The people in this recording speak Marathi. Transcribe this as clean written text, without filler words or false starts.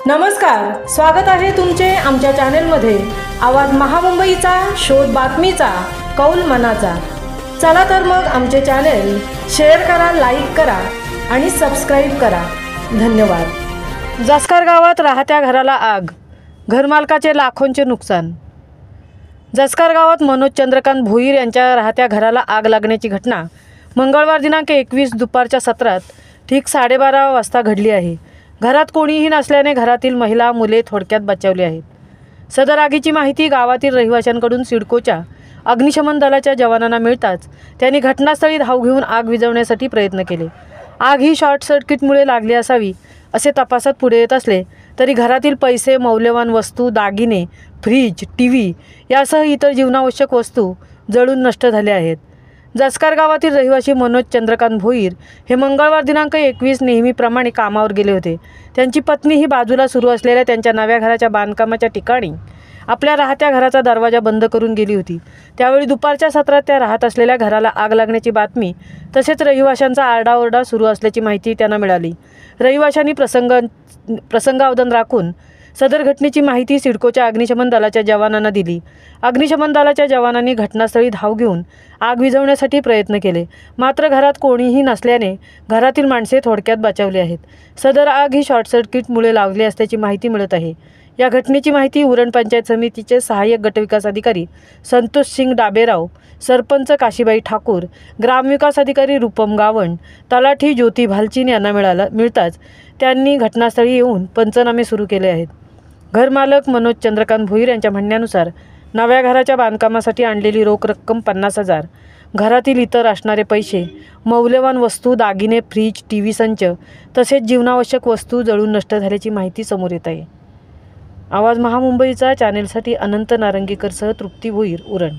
नमस्कार, स्वागत आहे तुमचे आमच्या चॅनेलमध्ये। आवाज महामुंबईचा, शोध बातमीचा, कौल मनाचा। चला तर मग आमचे चॅनेल शेअर करा, लाईक करा आणि सबस्क्राइब करा। धन्यवाद। जसकर गावात राहत्या घराला आग, घरमालकाचे लाखोंचे नुकसान। जसकर गावात मनोज चंद्रकांत भोईर यांच्या राहत्या घराला आग लागण्याची घटना मंगळवार दिनांक 21 दुपारच्या सत्रात ठीक 12:30 वाजता घडली आहे। घरात कोणीही नसल्याने घरातील महिला मुले थोडक्यात बचावली आहेत। सदर आगीची माहिती गावातील रहिवाशांकडून सिडकोच्या अग्निशमन दलाच्या जवानांना मिळताच त्यांनी घटनास्थळी धाव घेऊन आग विझवण्यासाठी प्रयत्न केले। आग ही शॉर्ट सर्किटमुळे लागली असावी असे तपासात पुढे येत असले तरी घरातील पैसे, मौल्यवान वस्तू, दागिने, फ्रीज, टीव्ही यासह इतर जीवनावश्यक वस्तू जळून नष्ट झाल्या आहेत। जसकर गावातील रहिवासी मनोज चंद्रकांत भोईर हे मंगळवार दिनांक 21 नेहमीप्रमाणे कामावर गेले होते। त्यांची पत्नी ही बाजूला सुरू असलेल्या त्यांच्या नव्या घराच्या बांधकामाच्या ठिकाणी आपल्या राहत्या घराचा दरवाजा बंद करून गेली होती। त्यावेळी दुपारच्या सत्रात त्या राहत असलेल्या घराला आग लागण्याची बातमी तसेच रहिवाशांचा आरडाओरडा सुरू असल्याची माहिती त्यांना मिळाली। रहिवाशांनी प्रसंगावधान राखून सदर घटनेची माहिती सिडकोच्या अग्निशमन दलाच्या जवानांना दिली। अग्निशमन दलाच्या जवानांनी घटनास्थळी धाव घेऊन आग विझवण्यासाठी प्रयत्न केले, मात्र घरात कोणीही नसल्याने घरातील माणसे थोडक्यात बचावली आहेत। सदर आग ही शॉर्ट सर्किटमुळे लागली असल्याची माहिती मिळत आहे। या घटनेची माहिती उरण पंचायत समितीचे सहाय्यक गटविकास अधिकारी संतोष सिंग डाबेराव, सरपंच काशीबाई ठाकूर, ग्रामविकास अधिकारी रूपम गावंड, तलाठी ज्योती भालचीन यांना मिळताच त्यांनी घटनास्थळी येऊन पंचनामे सुरू केले आहेत। घरमालक मनोज चंद्रकांत भोईर यांच्या म्हणण्यानुसार नव्या घराच्या बांधकामासाठी आणलेली रोख रक्कम 50,000, घरातील इतर असणारे पैसे, मौल्यवान वस्तू, दागिने, फ्रीज, टीव्ही संच तसेच जीवनावश्यक वस्तू जळून नष्ट झाल्याची माहिती समोर येत आहे। आवाज महामुंबईचा चॅनेलसाठी अनंत नारंगीकरसह तृप्ती भोईर, उरण।